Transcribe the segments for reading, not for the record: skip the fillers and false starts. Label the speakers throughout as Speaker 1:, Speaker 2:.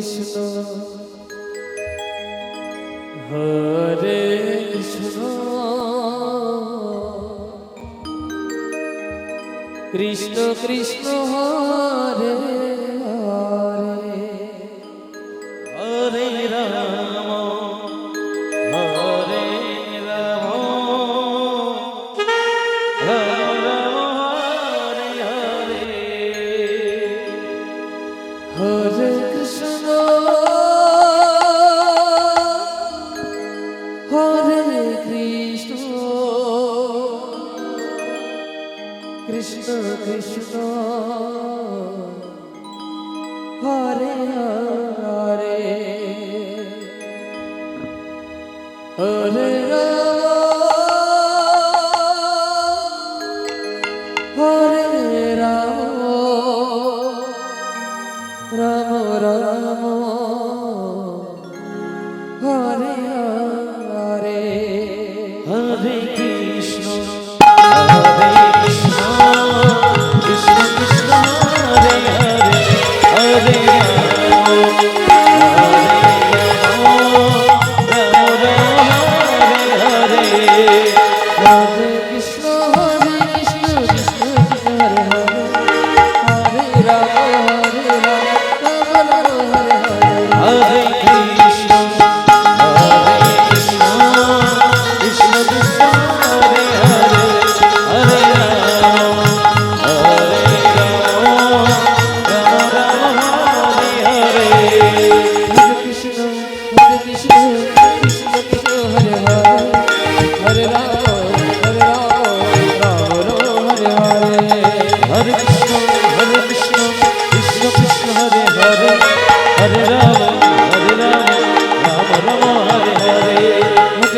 Speaker 1: কৃষ্ণ হরে কৃষ্ণ কৃষ্ণ কৃষ্ণ হরে হরে
Speaker 2: হরে রাম হরে রাম রাম রাম হরে হরে
Speaker 1: হরে কৃষ্ণ হরে কৃষ্ণ কৃষ্ণ কৃষ্ণ হরে হরে হরে রাম হরে রাম রাম রাম হরে হরে
Speaker 2: হরে কৃষ্ণ কৃষ্ণ কৃষ্ণ হরে হরে হরে
Speaker 1: হরে কৃষ্ণ কৃষ্ণ কৃষ্ণ হরে হরে হরে রাম রাম রাম হরে হরে
Speaker 2: হরে কৃষ্ণ কৃষ্ণ কৃষ্ণ কৃষ্ণ হরে হরে হরে রাম রাম রাম হরে হরে
Speaker 1: হরে কৃষ্ণ কৃষ্ণ কৃষ্ণ কৃষ্ণ হরে হরে হরে রাম রাম রাম হরে হরে
Speaker 2: হরে কৃষ্ণ কৃষ্ণ কৃষ্ণ হরে হরে হরে রাম রাম রাম হরে হরে
Speaker 1: হরে কৃষ্ণ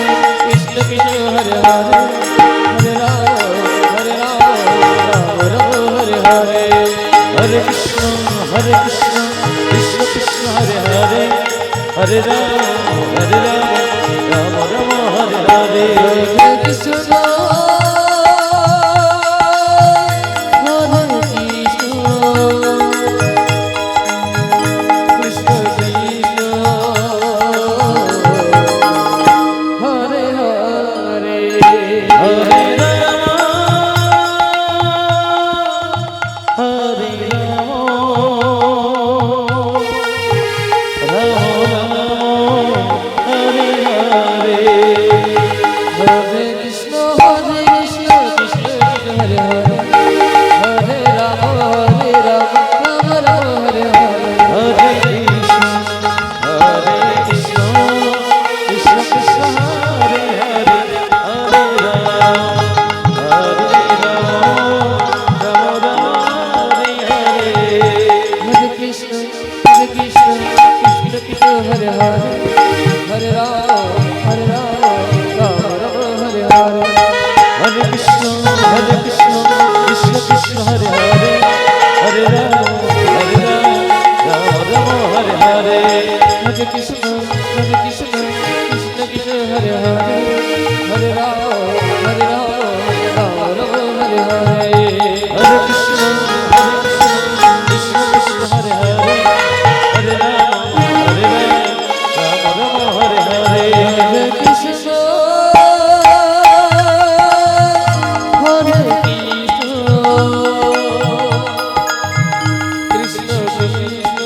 Speaker 1: কৃষ্ণ কৃষ্ণ হরে হরে হরে রাম রাম হরে হরে
Speaker 2: হরে কৃষ্ণ কৃষ্ণ কৃষ্ণ হরে হরে হরে রাম রাম রাম হরে হরে
Speaker 1: হরে কৃষ্ণ হরে কৃষ্ণ কৃষ্ণ কৃষ্ণ হরে হরে
Speaker 2: হরে রাম হরে রাম রাম রাম হরে হরে
Speaker 1: হরে কৃষ্ণ কৃষ্ণ কৃষ্ণ হরে হরে হরে রাম রাম রাম হরে হরে
Speaker 2: হরে কৃষ্ণ কৃষ্ণ কৃষ্ণ হরে হরে হরে রাম রাম রাম হরে হরে
Speaker 1: হরে কৃষ্ণ কৃষ্ণ কৃষ্ণ কৃষ্ণ হরে হরে হরে রাম রাম রাম হরে হরে
Speaker 2: হরে কৃষ্ণ কৃষ্ণ কৃষ্ণ হরে হরে হরে রাম রাম হরে হরে
Speaker 1: হরে কৃষ্ণ কৃষ্ণ কৃষ্ণ হরে হরে হরে রাম রাম রাম হরে হরে
Speaker 2: হরে কৃষ্ণ কৃষ্ণ কৃষ্ণ হরে হরে হরে রাম রাম হরে হরে
Speaker 1: হরে কৃষ্ণ হরে কৃষ্ণ কৃষ্ণ কৃষ্ণ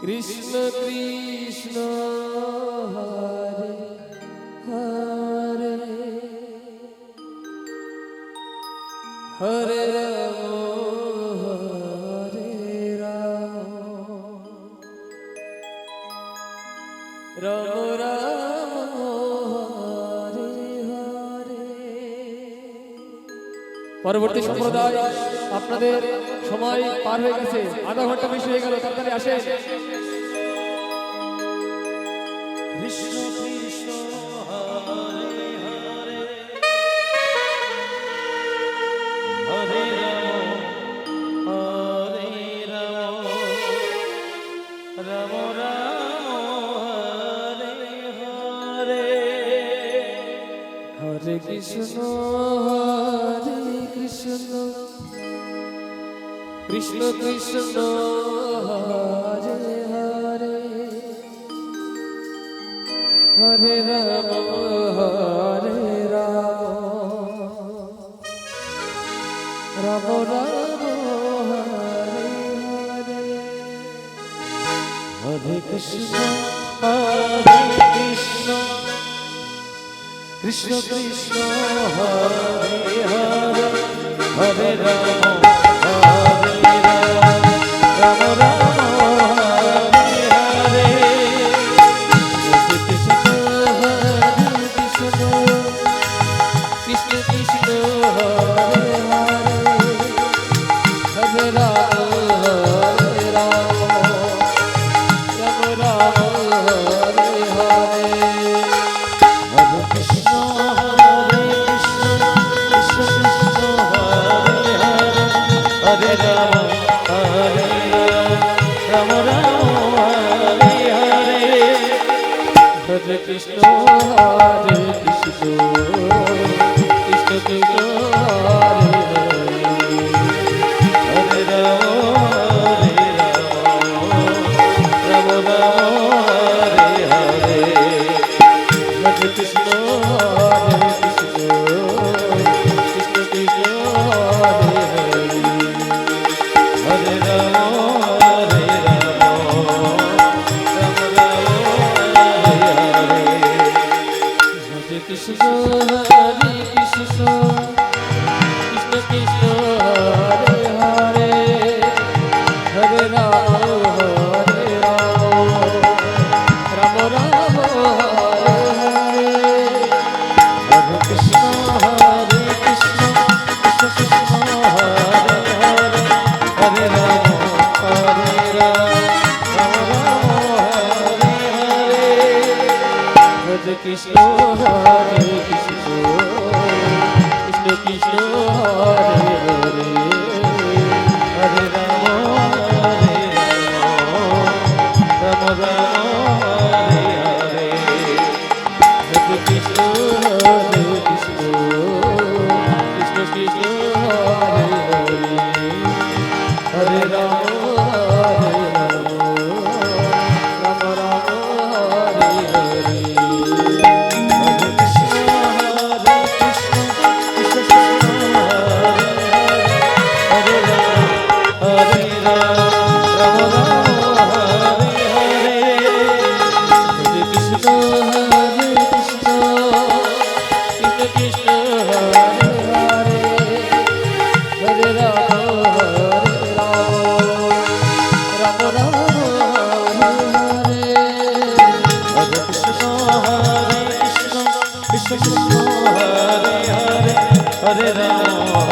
Speaker 1: কৃষ্ণ কৃষ্ণ হরে হরে হরে রাম হরে রাম রাম রাম হরে হরে। পরবর্তী সম্প্রদায় আপনাদের সময় পার হয়ে গেছে, আধা ঘন্টা বেশি হয়ে গেল, তাড়াতাড়ি আসেন।
Speaker 2: কৃষ্ণ কৃষ্ণ হরে হরে হরে রাম রাম রাম হরে হরে।
Speaker 1: হরে কৃষ্ণ কৃষ্ণ কৃষ্ণ হরে হরে হরে রাম হরে রাম রাম রাম হরে হরে।
Speaker 2: হরে কৃষ্ণ কৃষ্ণ কৃষ্ণ হরে হরে হরে রাম রাম রাম হরে হরে।
Speaker 1: কৃষ্ণ কৃষ্ণ হরে হরে হরে রাম হরে রাম রাম রাম হরে হরে।
Speaker 2: হরে কৃষ্ণ কৃষ্ণ কৃষ্ণ হরে হরে হরে রাম রাম রাম হরে হরে।
Speaker 1: হরে কৃষ্ণ হরে কৃষ্ণ কৃষ্ণ কৃষ্ণ হরে হরে
Speaker 2: হরে রাম রাম রাম হরে হরে।
Speaker 1: হরে কৃষ্ণ হরে কৃষ্ণ কৃষ্ণ কৃষ্ণ হরে হরে
Speaker 2: হরে রাম রাম রাম হরে হরে।
Speaker 1: হরে কৃষ্ণ হরে কৃষ্ণ কৃষ্ণ কৃষ্ণ হরে হরে হরে রাম হরে রাম রাম রাম হরে হরে।
Speaker 2: হরে কৃষ্ণ কৃষ্ণ কৃষ্ণ হরে হরে হরে রাম রাম রাম হরে হরে।
Speaker 1: হরে কৃষ্ণ হরে কৃষ্ণ কৃষ্ণ কৃষ্ণ হরে হরে
Speaker 2: হরে রাম রাম রাম হরে হরে।
Speaker 1: হরে কৃষ্ণ হরে কৃষ্ণ কৃষ্ণ কৃষ্ণ হরে হরে হরে রাম হরে রাম রাম রাম হরে হরে।
Speaker 2: হরে কৃষ্ণ কৃষ্ণ কৃষ্ণ হরে রাম রাম রাম হরে হরে।
Speaker 1: হরে কৃষ্ণ হরে কৃষ্ণ কৃষ্ণ কৃষ্ণ হরে হরে হরে রাম হরে রাম রাম রাম হরে হরে।
Speaker 2: হরে কৃষ্ণ কৃষ্ণ কৃষ্ণ কৃষ্ণ হরে হরে হরে রাম